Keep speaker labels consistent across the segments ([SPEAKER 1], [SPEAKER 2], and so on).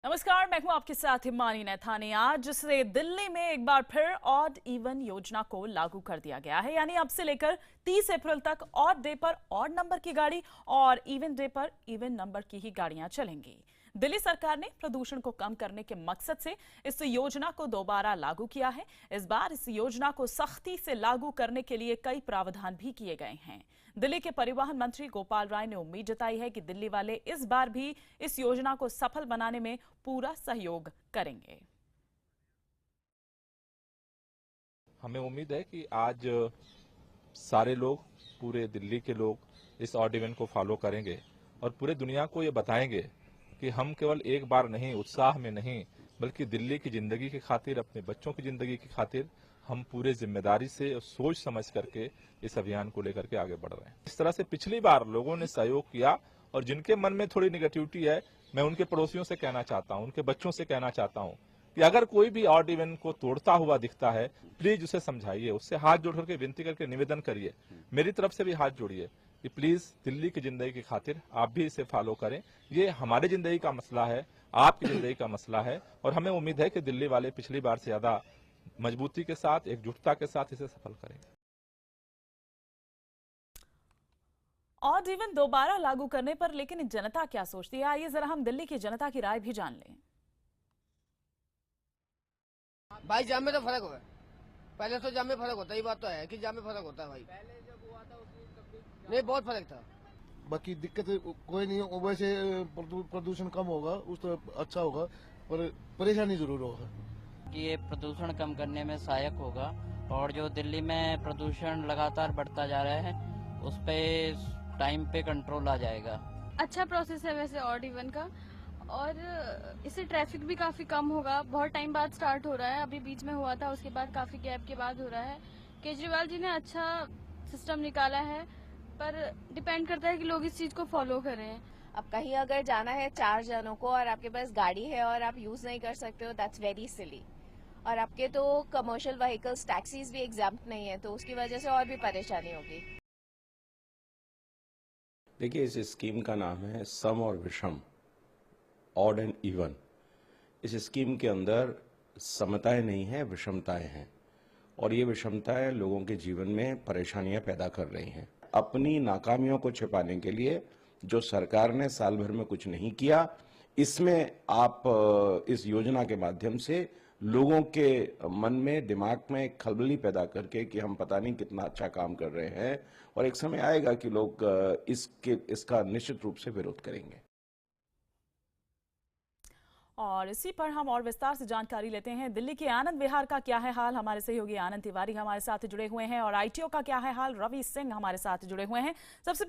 [SPEAKER 1] नमस्कार, मैं हूं आपके साथ हिमानी नैथानी। आज से दिल्ली में एक बार फिर ऑड इवन योजना को लागू कर दिया गया है। यानी अब से लेकर 30 अप्रैल तक ऑड डे पर ऑड नंबर की गाड़ी और इवन डे पर इवन नंबर की ही गाड़ियां चलेंगी। दिल्ली सरकार ने प्रदूषण को कम करने के मकसद से इस योजना को दोबारा लागू किया है। इस बार इस योजना को सख्ती से लागू करने के लिए कई प्रावधान भी किए गए हैं। दिल्ली के परिवहन मंत्री गोपाल राय ने उम्मीद जताई है कि दिल्ली वाले इस बार भी इस योजना को सफल बनाने में पूरा सहयोग करेंगे।
[SPEAKER 2] हमें उम्मीद है कि आज सारे लोग, पूरे दिल्ली के लोग इस ऑड इवन को फॉलो करेंगे और पूरे दुनिया को ये बताएंगे कि हम केवल एक बार नहीं, उत्साह में नहीं, बल्कि दिल्ली की जिंदगी की खातिर, अपने बच्चों की जिंदगी की खातिर हम पूरे जिम्मेदारी से और सोच समझ करके इस अभियान को लेकर के आगे बढ़ रहे हैं। इस तरह से पिछली बार लोगों ने सहयोग किया और जिनके मन में थोड़ी निगेटिविटी है, मैं उनके पड़ोसियों से कहना चाहता हूं, उनके बच्चों से कहना चाहता हूं कि अगर कोई भी ऑड इवन को तोड़ता हुआ दिखता है, प्लीज उसे समझाइए, उससे हाथ जोड़ करके विनती करके निवेदन करिए, मेरी तरफ से भी हाथ जोड़िए कि प्लीज दिल्ली की जिंदगी की खातिर आप भी इसे फॉलो करें। ये हमारी जिंदगी का मसला है, आपकी जिंदगी का मसला है और हमें उम्मीद है कि दिल्ली वाले पिछली बार से ज्यादा मजबूती के साथ, एकजुटता के साथ इसे सफल करेंगे।
[SPEAKER 1] ऑड इवन दोबारा लागू करने पर लेकिन जनता क्या सोचती है, आइए जरा हम दिल्ली की जनता की राय भी जान लें।
[SPEAKER 3] भाई जाम में तो फर्क होगा। पहले तो जाम में फर्क होता है, ये बात तो है कि जाम में फर्क होता है भाई।
[SPEAKER 4] पहले जब हुआ था उसमें
[SPEAKER 3] नहीं, बहुत फर्क था।
[SPEAKER 5] बाकी दिक्कत कोई नहीं है, वैसे प्रदूषण कम होगा, उस तो अच्छा होगा, पर परेशानी जरूर होगा
[SPEAKER 6] कि ये प्रदूषण कम करने में सहायक होगा। और जो दिल्ली में प्रदूषण लगातार बढ़ता जा रहा है, उस पे टाइम पे कंट्रोल आ जाएगा।
[SPEAKER 7] अच्छा प्रोसेस है वैसे ऑड इवन का, और इससे ट्रैफिक भी काफी कम होगा। बहुत टाइम बाद स्टार्ट हो रहा है, अभी बीच में हुआ था, उसके बाद काफी गैप के बाद हो रहा है। केजरीवाल जी ने अच्छा सिस्टम निकाला है, पर डिपेंड करता है कि लोग इस चीज को फॉलो करें।
[SPEAKER 8] अब कहीं अगर जाना है 4 जनों को और आपके पास गाड़ी है और आप यूज नहीं कर सकते हो, दैट्स वेरी सिली। और आपके तो कमर्शियल व्हीकल्स, टैक्सीज भी एग्जाम्प्ट नहीं है, तो उसकी वजह से और भी परेशानी होगी।
[SPEAKER 9] देखिए, इस स्कीम का नाम है सम और विषम, ऑड एंड इवन। इस स्कीम के अंदर समताएं नहीं है, विषमताएं हैं, और ये विषमताएं लोगों के जीवन में परेशानियां पैदा कर रही हैं। अपनी नाकामियों को छिपाने के लिए जो सरकार ने साल भर में कुछ नहीं किया, इसमें आप इस योजना के माध्यम से लोगों के मन में, दिमाग में खलबली पैदा करके कि हम पता नहीं कितना अच्छा काम कर रहे हैं, और एक समय आएगा कि लोग इसका निश्चित रूप से विरोध करेंगे।
[SPEAKER 1] और इसी पर हम और विस्तार से जानकारी लेते हैं। दिल्ली के आनंद विहार का क्या है हाल, हमारे सहयोगी आनंद तिवारी हमारे साथ जुड़े हुए हैं, और आईटीओ का क्या है हाल, रवि सिंह हमारे साथ जुड़े हुए हैं। सबसे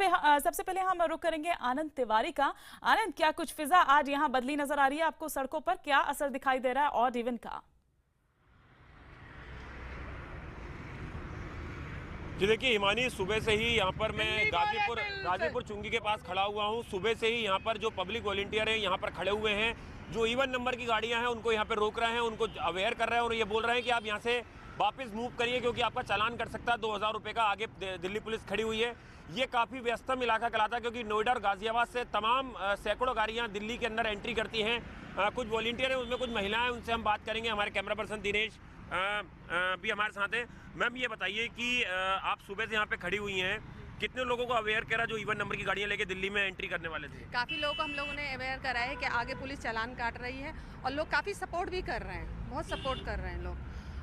[SPEAKER 1] पहले हम रुक करेंगे आनंद तिवारी का। आनंद, क्या कुछ फिजा आज यहाँ बदली नजर आ रही है आपको सड़कों पर? क्या असर दिखाई दे रहा है ऑड इवन का?
[SPEAKER 4] जी देखिए हिमानी, सुबह से ही यहाँ पर मैं गाजीपुर चुंगी के पास खड़ा हुआ हूँ। सुबह से ही यहाँ पर जो पब्लिक वॉलंटियर हैं यहाँ पर खड़े हुए हैं, जो इवन नंबर की गाड़ियाँ हैं उनको यहाँ पर रोक रहे हैं, उनको अवेयर कर रहे हैं और ये बोल रहे हैं कि आप यहाँ से वापस मूव करिए क्योंकि आपका चालान कर सकता है 2000 रुपये का। आगे दिल्ली पुलिस खड़ी हुई है। ये काफ़ी व्यस्तम इलाका कहलाता है क्योंकि नोएडा और गाजियाबाद से तमाम सैकड़ों गाड़ियाँ दिल्ली के अंदर एंट्री करती हैं। कुछ वॉलंटियर हैं, उनमें कुछ महिलाएं, उनसे हम बात करेंगे। हमारे कैमरा पर्सन दिनेश भी हमारे साथ हैं। मैम, ये बताइए कि आप सुबह से यहाँ पे खड़ी हुई हैं, कितने लोगों को अवेयर करा जो इवन नंबर की गाड़ियाँ लेके दिल्ली में एंट्री करने वाले थे?
[SPEAKER 10] काफ़ी लोगों को हम लोगों ने अवेयर करा है कि आगे पुलिस चालान काट रही है, और लोग काफ़ी सपोर्ट भी कर रहे हैं, बहुत सपोर्ट कर रहे हैं लोग,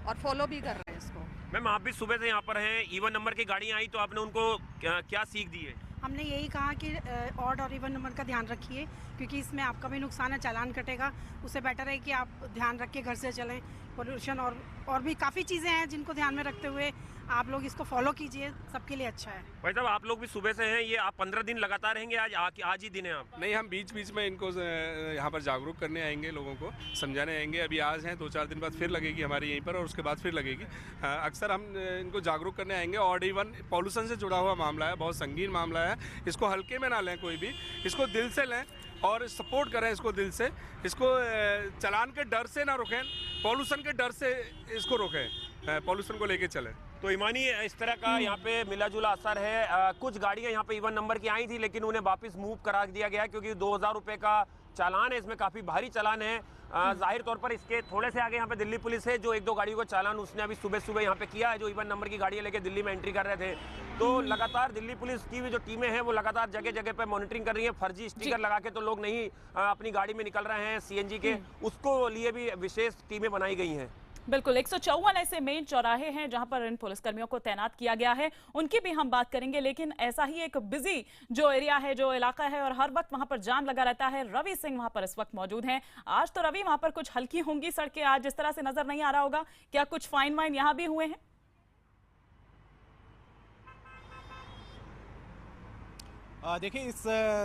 [SPEAKER 10] और फॉलो भी कर रहे हैं इसको।
[SPEAKER 4] मैम, आप भी सुबह से यहाँ पर हैं, इवन नंबर की गाड़ियाँ आई तो आपने उनको क्या सीख दी है?
[SPEAKER 11] हमने यही कहा कि ऑड और इवन नंबर का ध्यान रखिए, क्योंकि इसमें आपका भी नुकसान है, चालान कटेगा। उससे बेटर है कि आप ध्यान रख के घर से चलें। पोल्यूशन और भी काफ़ी चीज़ें हैं जिनको ध्यान में रखते हुए आप लोग इसको फॉलो कीजिए, सबके लिए अच्छा है।
[SPEAKER 4] भाई साहब, आप लोग भी सुबह से हैं, ये आप 15 दिन लगातार रहेंगे? आज ही दिन है आप?
[SPEAKER 12] नहीं, हम बीच बीच में इनको यहाँ पर जागरूक करने आएंगे, लोगों को समझाने आएंगे। अभी आज हैं, 2-4 दिन बाद फिर लगेगी हमारी यहीं पर, और उसके बाद फिर लगेगी। अक्सर हम इनको जागरूक करने आएंगे। ऑड इवन पॉल्यूशन से जुड़ा हुआ मामला है, बहुत संगीन मामला है। इसको हल्के में ना लें कोई भी, इसको दिल से लें और सपोर्ट करें इसको दिल से। इसको चालान के डर से ना रोकें, पॉल्यूशन के डर से इसको रोकें, पॉल्यूशन को लेके चलें।
[SPEAKER 4] तो ईमानी, इस तरह का यहाँ पे मिला जुला असर है। कुछ गाड़ियाँ यहाँ पे इवन नंबर की आई थी, लेकिन उन्हें वापस मूव करा दिया गया क्योंकि 2000 रुपये का चालान है इसमें काफ़ी भारी चालान है। जाहिर तौर पर इसके थोड़े से आगे यहाँ पे दिल्ली पुलिस है, जो 1-2 गाड़ियों का चालान उसने अभी सुबह यहाँ पे किया है, जो इवन नंबर की गाड़ियाँ लेके दिल्ली में एंट्री कर रहे थे। तो लगातार दिल्ली पुलिस की भी जो टीमें हैं वो लगातार जगह जगह पे मॉनिटरिंग कर रही है। फर्जी स्टिकर लगा के तो लोग नहीं अपनी गाड़ी में निकल रहे हैं सीएनजी के, उसको लिए भी विशेष टीमें बनाई गई हैं।
[SPEAKER 1] बिल्कुल 154 ऐसे मेन चौराहे हैं जहां पर इन पुलिसकर्मियों को तैनात किया गया है, उनकी भी हम बात करेंगे। लेकिन ऐसा ही एक बिजी जो एरिया है, जो इलाका है, और हर वक्त वहां पर जाम लगा रहता है। रवि सिंह वहां पर इस वक्त मौजूद हैं। आज तो रवि वहां पर कुछ हल्की होंगी सड़कें, आज जिस तरह से नजर नहीं आ रहा होगा, क्या कुछ फाइन वाइन यहां भी हुए हैं?
[SPEAKER 13] देखिए, इस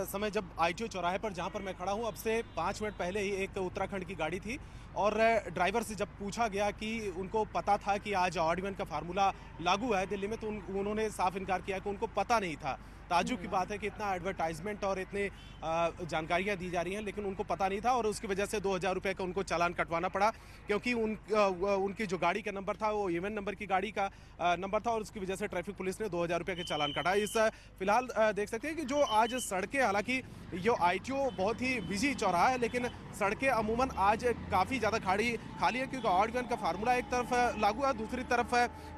[SPEAKER 13] समय जब ITO चौराहे पर जहां पर मैं खड़ा हूं, अब से 5 मिनट पहले ही एक उत्तराखंड की गाड़ी थी और ड्राइवर से जब पूछा गया कि उनको पता था कि आज ऑड इवन का फार्मूला लागू है दिल्ली में, तो उन्होंने साफ इनकार किया कि उनको पता नहीं था। ताज्जुब की बात है कि इतना एडवर्टाइजमेंट और इतने जानकारियां दी जा रही हैं, लेकिन उनको पता नहीं था और उसकी वजह से 2000 रुपये का उनको चालान कटवाना पड़ा, क्योंकि उनकी जो गाड़ी का नंबर था वो इवन नंबर की गाड़ी का नंबर था और उसकी वजह से ट्रैफिक पुलिस ने 2000 रुपये के चालान काटा। इस फिलहाल देख सकते हैं कि जो आज सड़कें, हालांकि जो ITO बहुत ही बिजी चौराहा है, लेकिन सड़कें अमूमन आज काफ़ी ज़्यादा खाली है, क्योंकि ऑड इवन का फार्मूला एक तरफ लागू है, दूसरी तरफ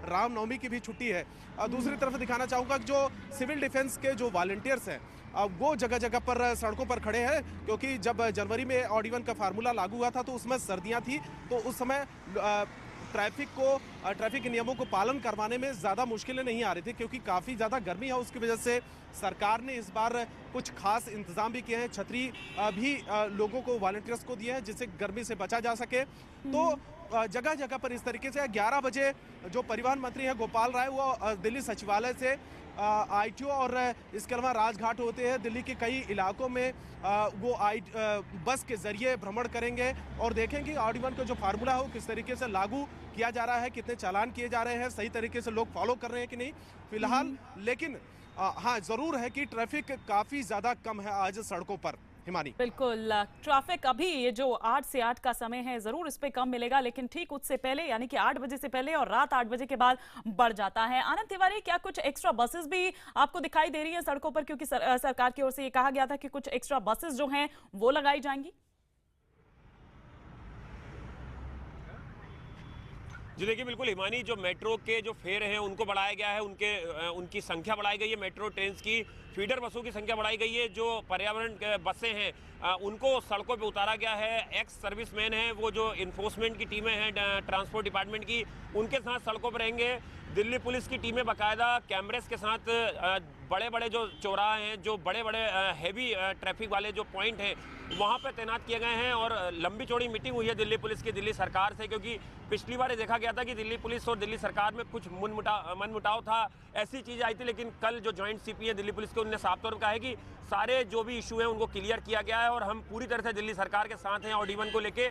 [SPEAKER 13] रामनवमी की भी छुट्टी है। दूसरी तरफ दिखाना चाहूँगा कि जो सिविल डिफेंस के जो वॉलंटियर्स हैं वो जगह जगह पर सड़कों पर खड़े हैं, क्योंकि जब जनवरी में ऑड इवन का फार्मूला लागू हुआ था तो उसमें सर्दियां थी, तो उस समय ट्रैफिक के नियमों को पालन करवाने में ज़्यादा मुश्किलें नहीं आ रही थी, क्योंकि काफ़ी ज़्यादा गर्मी है। उसकी वजह से सरकार ने इस बार कुछ खास इंतजाम भी किए हैं, छतरी भी लोगों को, वॉलंटियर्स को दिए हैं, जिससे गर्मी से बचा जा सके। तो जगह जगह पर इस तरीके से 11 बजे जो परिवहन मंत्री हैं गोपाल राय, वो दिल्ली सचिवालय से ITO और इसके अलावा राजघाट होते हैं दिल्ली के कई इलाकों में, वो बस के जरिए भ्रमण करेंगे और देखेंगे ऑड इवन का जो फार्मूला है वो किस तरीके से लागू किया जा रहा है, कितने चालान किए जा रहे हैं, सही तरीके से लोग फॉलो कर रहे हैं कि नहीं फिलहाल। लेकिन हाँ, ज़रूर है कि ट्रैफिक काफ़ी ज़्यादा कम है आज सड़कों पर। हिमानी,
[SPEAKER 1] बिल्कुल ट्रैफिक अभी ये जो 8 से 8 का समय है जरूर इस पे कम मिलेगा, लेकिन ठीक उससे पहले यानी कि 8 बजे से पहले और रात 8 बजे के बाद बढ़ जाता है। आनंद तिवारी, क्या कुछ एक्स्ट्रा बसेस भी आपको दिखाई दे रही है सड़कों पर, क्योंकि सरकार की ओर से ये कहा गया था कि कुछ एक्स्ट्रा बसेस जो हैं वो लगाई जाएंगी?
[SPEAKER 4] जी देखिए, बिल्कुल हिमानी, जो मेट्रो के जो फेयर हैं उनको बढ़ाया गया है, उनकी संख्या बढ़ाई गई है, मेट्रो ट्रेन की फीडर बसों की संख्या बढ़ाई गई है, जो पर्यावरण बसें हैं उनको सड़कों पे उतारा गया है। एक्स सर्विसमैन हैं, वो जो इन्फोर्समेंट की टीमें हैं ट्रांसपोर्ट डिपार्टमेंट की, उनके साथ सड़कों पर रहेंगे। दिल्ली पुलिस की टीमें बाकायदा कैमरेस के साथ बड़े बड़े जो चौराहे हैं, जो बड़े बड़े हैवी ट्रैफिक वाले जो पॉइंट हैं वहाँ पे तैनात किए गए हैं। और लंबी चौड़ी मीटिंग हुई है दिल्ली पुलिस की दिल्ली सरकार से, क्योंकि पिछली बार देखा गया था कि दिल्ली पुलिस और दिल्ली सरकार में कुछ मनमुटाव था, ऐसी चीज़ें आई थी। लेकिन कल जो जॉइंट CP है दिल्ली पुलिस के, उन्होंने साफ तौर पर कहा है कि सारे जो भी इशू हैं उनको क्लियर किया गया है और हम पूरी तरह से दिल्ली सरकार के साथ हैं ऑड इवन को लेके।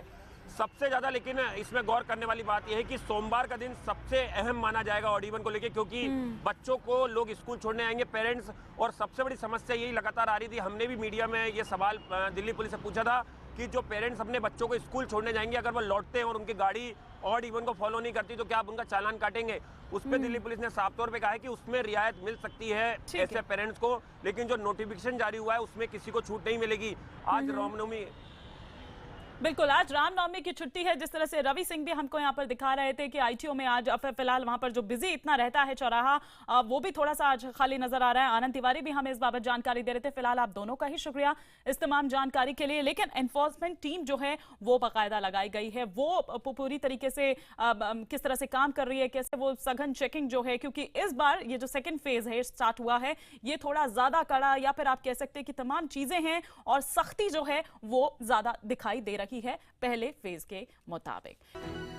[SPEAKER 4] सबसे ज़्यादा लेकिन इसमें गौर करने वाली बात यह है कि सोमवार का दिन सबसे अहम माना जाएगा ऑड इवन को लेके, क्योंकि बच्चों को लोग स्कूल छोड़ने आएंगे, पेरेंट्स। और सबसे बड़ी समस्या यही लगातार आ रही थी, हमने भी मीडिया में ये सवाल दिल्ली पुलिस से पूछा था कि जो पेरेंट्स अपने बच्चों को स्कूल छोड़ने जाएंगे, अगर वो लौटते हैं और उनकी गाड़ी ऑड इवन को फॉलो नहीं करती तो क्या आप उनका चालान काटेंगे? उस पर दिल्ली पुलिस ने साफ तौर पे कहा है कि उसमें रियायत मिल सकती है ऐसे पेरेंट्स को, लेकिन जो नोटिफिकेशन जारी हुआ है उसमें किसी को छूट नहीं मिलेगी। आज रामनवमी,
[SPEAKER 1] बिल्कुल आज रामनवमी की छुट्टी है। जिस तरह से रवि सिंह भी हमको यहाँ पर दिखा रहे थे कि ITO में आज फिलहाल वहाँ पर जो बिजी इतना रहता है चौराहा, वो भी थोड़ा सा आज खाली नजर आ रहा है। आनंद तिवारी भी हमें इस बाबत जानकारी दे रहे थे। फिलहाल आप दोनों का ही शुक्रिया इस तमाम जानकारी के लिए। लेकिन एनफोर्समेंट टीम जो है वो बाकायदा लगाई गई है, वो पूरी तरीके से किस तरह से काम कर रही है, कैसे वो सघन चेकिंग जो है, क्योंकि इस बार ये जो सेकेंड फेज है स्टार्ट हुआ है ये थोड़ा ज्यादा कड़ा, या फिर आप कह सकते हैं कि तमाम चीजें हैं और सख्ती जो है वो ज्यादा दिखाई दे रही है पहले फेज के मुताबिक।